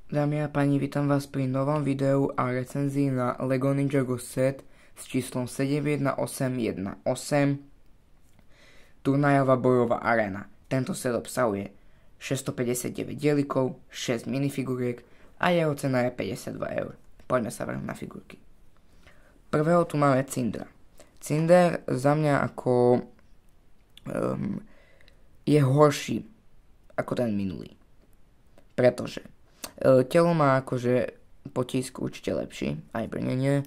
Dámy a páni, vítam vás pri novom videu a recenzii na LEGO Ninjago set s číslom 71818 Turnajová bojová arena. Tento set obsahuje 659 dielikov, 6 minifiguriek a jeho cena je 52 eur. Poďme sa vrhnúť na figurky. Prvého tu máme Cindera. Cinder za mňa ako je horší ako ten minulý. Pretože telo má akože potisk určite lepší, aj brnenie.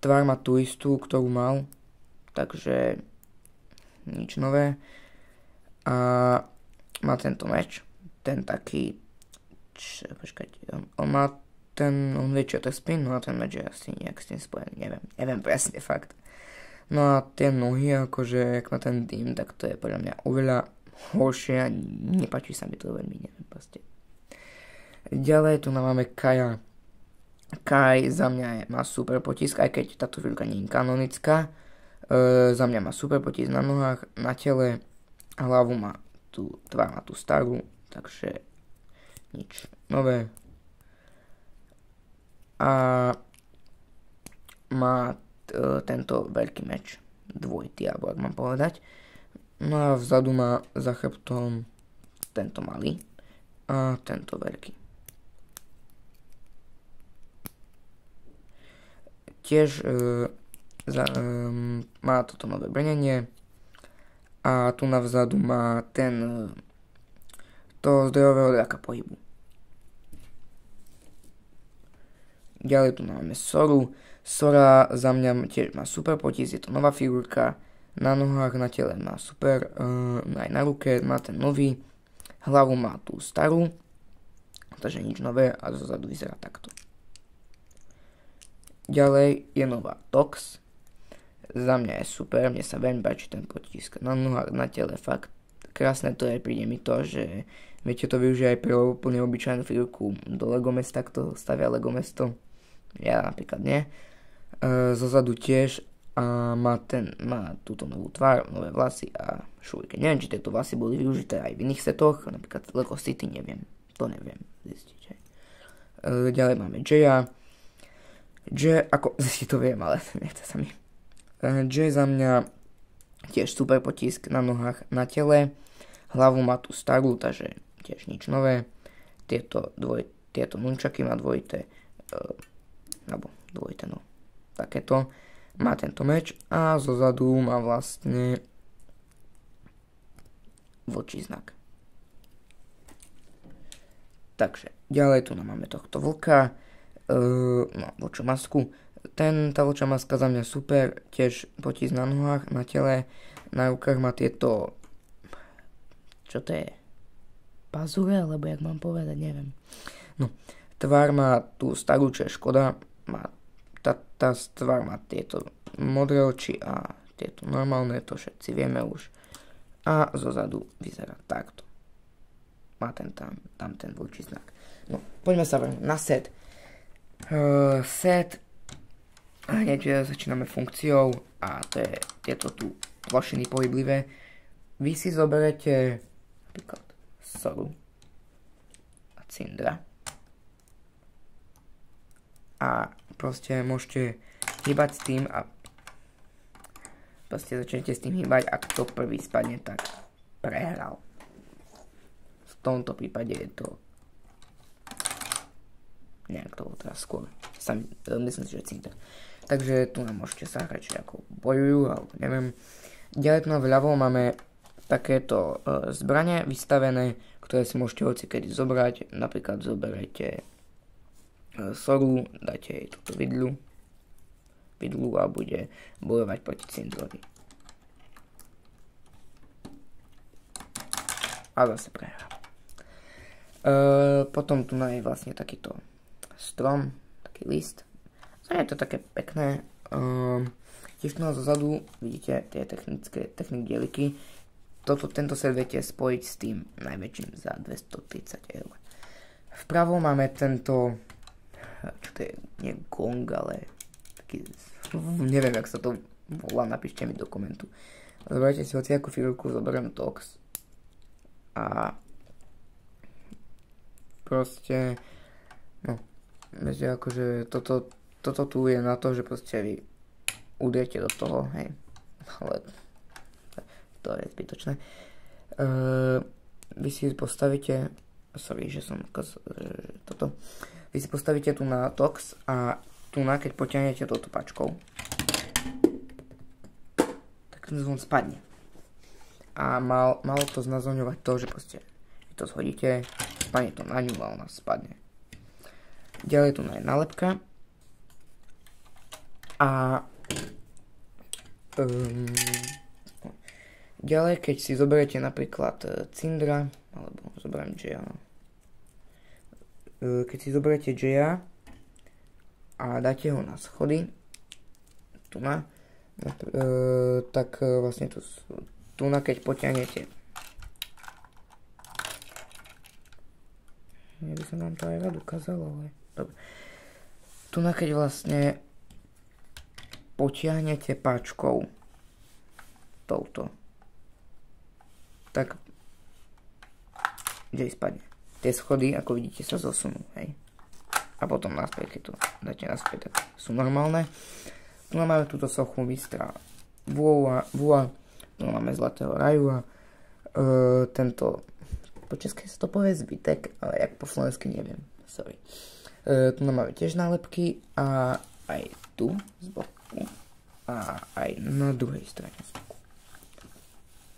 Tvár má tú istú, ktorú mal, takže nič nové. A má tento meč, ten taký, on vie čo to je spin, no a ten meč je asi nejak s tým spojený, neviem presne fakt. No a tie nohy, akože, jak má ten dým, tak to je podľa mňa oveľa horšie a nepáči sa mi to veľmi, neviem proste. Ďalej tu máme Kaja. Kaj za mňa má super potisk, aj keď táto figurka nie je kanonická. Za mňa má super potisk na nohách, na tele, hlavu má tú, tvár má tú starú, takže nič nové. A má tento veľký meč, dvojitý, alebo ak mám povedať. No a vzadu má za chrbtom tento malý a tento veľký. Tiež má toto nové brnenie a tu navzadu má to zdrojového draka pohybu. Ďalej tu máme Soru. Sora za mňa tiež má super potisk, je to nová figurka, na nohách, na tele má super, aj na ruke má ten nový, hlavu má tú starú, takže nič nové a zozadu vyzerá takto. Ďalej je nová Tox. Za mňa je super, mne sa veľmi páči ten potisk na nohách, na tele, fakt krásne to je, príde mi to, že viete to využiť aj pre úplne obyčajnú figurku do Lego mesta, kto stavia Lego mesto, ja napríklad nie. Zozadu tiež a má túto novú tvár, nové vlasy a šujke. Neviem, či tieto vlasy boli využité aj v iných setoch, napríklad Lego City, neviem zistiť. Ďalej máme Jaya. Jay, ako si to viem, ale nechce sa mi. Jay za mňa tiež super potisk na nohách, na tele. Hlavu má tú starú, takže tiež nič nové. Tieto nunčaky má dvojité, alebo dvojité, no. Takéto. Má tento meč a zozadu má vlastne vlčí znak. Takže, ďalej tu máme tohto vlka. Vlčiu masku. Tá vlčia maska za mňa super, tiež potisk na nohách, na tele, na rukách má tieto, čo to je, pazure, alebo jak mám povedať, neviem. No, tvár má tú starú, čo je škoda, tá tvár má tieto modré oči a tieto normálne, to všetci vieme už. A zozadu vyzerá takto. Má tam ten vlčí znak. No, poďme sa vrhnúť na set. Set hneď začíname funkciou a to je tieto tu plošiny pohyblivé. Vy si zoberete napríklad Soru a Cindera a proste môžete hýbať s tým a proste začnete s tým hýbať a kto prvý spadne, tak prehral. V tomto prípade je to nejak to bolo teraz skôr. Myslím si, že Cinder. Takže tu nám môžete sa hrať, či ako bojujú, alebo neviem. Ďalej tu na vľavo máme takéto zbrane vystavené, ktoré si môžete hocikedy zobrať. Napríklad zoberete Soru, dáte jej túto vidlu a bude bojovať proti Cinderovi. A zase prehrá. Potom tu je vlastne takýto strom, taký list. A je to také pekné. Tiež tu na zozadu vidíte tie techniky dieliky. Tento set viete spojiť s tým najväčším za 230 eur. Vpravo máme tento, čo to je, nie gong, ale taký, neviem, jak sa to volá, napíšte mi do komentu. Zoberete si hociakú figurku, zoberiem Tox a proste No, viete, akože toto tu je na to, že proste vy udriete do toho, hej. Ale to je zbytočné. Vy si postavíte, sorry, že som toto. Vy si postavíte tu na tox a tu na, keď potiahnete touto pačkou, tak ten zvon spadne. A malo to znázorňovať to, že proste vy to zhodíte, spadne to na ňu a ona spadne. Ďalej tu je nálepka. A ďalej, keď si zoberiete napríklad Cindra, alebo zoberiem Jaya, keď si zoberiete Jaya a dáte ho na schody, tu na, tak vlastne tu na, keď potiahnete, ja by som vám to aj rád ukázal, ale dobre. Tu na, keď vlastne potiahnete páčkou touto, tak Jay spadne. Tie schody, ako vidíte, sa zosunú, hej. A potom naspäť, keď to dáte naspäť, tak sú normálne. Tu máme túto sochu mistra Vua, tu máme zlatého Raju, tento, po česky sa to povie zbytek, ale jak po slovensky neviem, sorry. Tu máme tiež nálepky a aj tu z boku a aj na druhej strane z boku.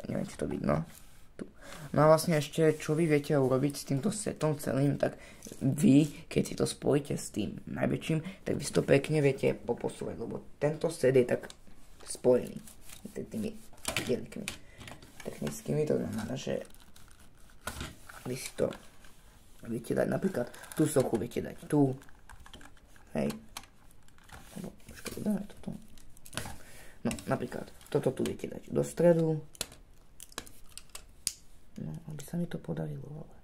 Neviem, či to vidno. Tu. No a vlastne ešte, čo vy viete urobiť s týmto setom celým, tak vy, keď si to spojíte s tým najväčším, tak vy si to pekne viete poposúvať, lebo tento set je tak spojený tými dielikmi technickými, to znamená, že vy si to viete dať, napríklad tú sochu viete dať tu, hej, počkaj, dáme toto. No, napríklad, toto tu viete dať do stredu, no, aby sa mi to podarilo, ale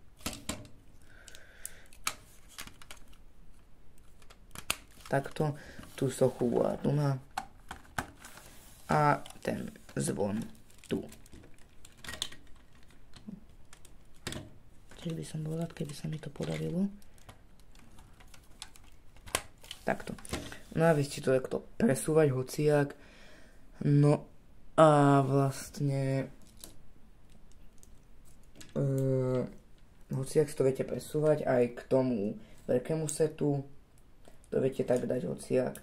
takto, tú sochu bola tu na a ten zvon tu. Čiže by som bol rád, keby sa mi to podarilo. Takto. No a vy ste to takto presúvať hociak. No a vlastne hociak si to viete presúvať aj k tomu veľkému setu. To viete tak dať hociak.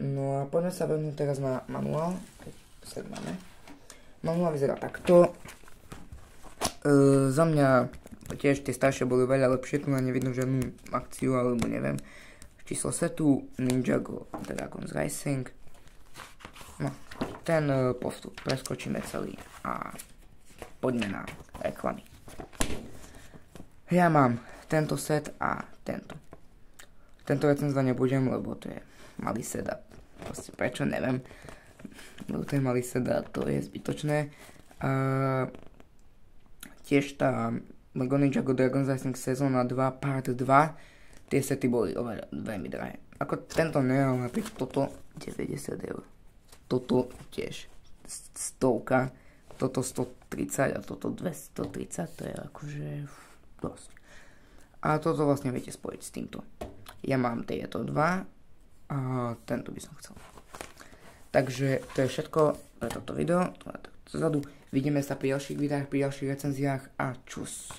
No a poďme sa vrhnúť teraz na manuál. Keď set máme. Manuál vyzerá takto. Za mňa tiež tie staršie boli veľa lepšie, tu nevidno žiadnu akciu alebo neviem. Číslo setu Ninjago Dragon's Rising. No, ten postup preskočíme celý a poďme na reklamy. Ja mám tento set a tento. Tento recenzovať nebudem, lebo to je malý set a proste prečo neviem. Lebo to je malý set a to je zbytočné. Tiež tá Lego Ninjago Dragon's Rising sezóna 2 part 2, tie sety boli veľmi drahé. Ako tento ne, ale napríklad toto 90 eur. Toto tiež 100, toto 130 a toto 230, to je akože dosť. A toto vlastne viete spojiť s týmto. Ja mám tieto dva a tento by som chcel. Takže to je všetko pre toto video. Zadu. Vidíme sa pri ďalších videách, pri ďalších recenziách a čus.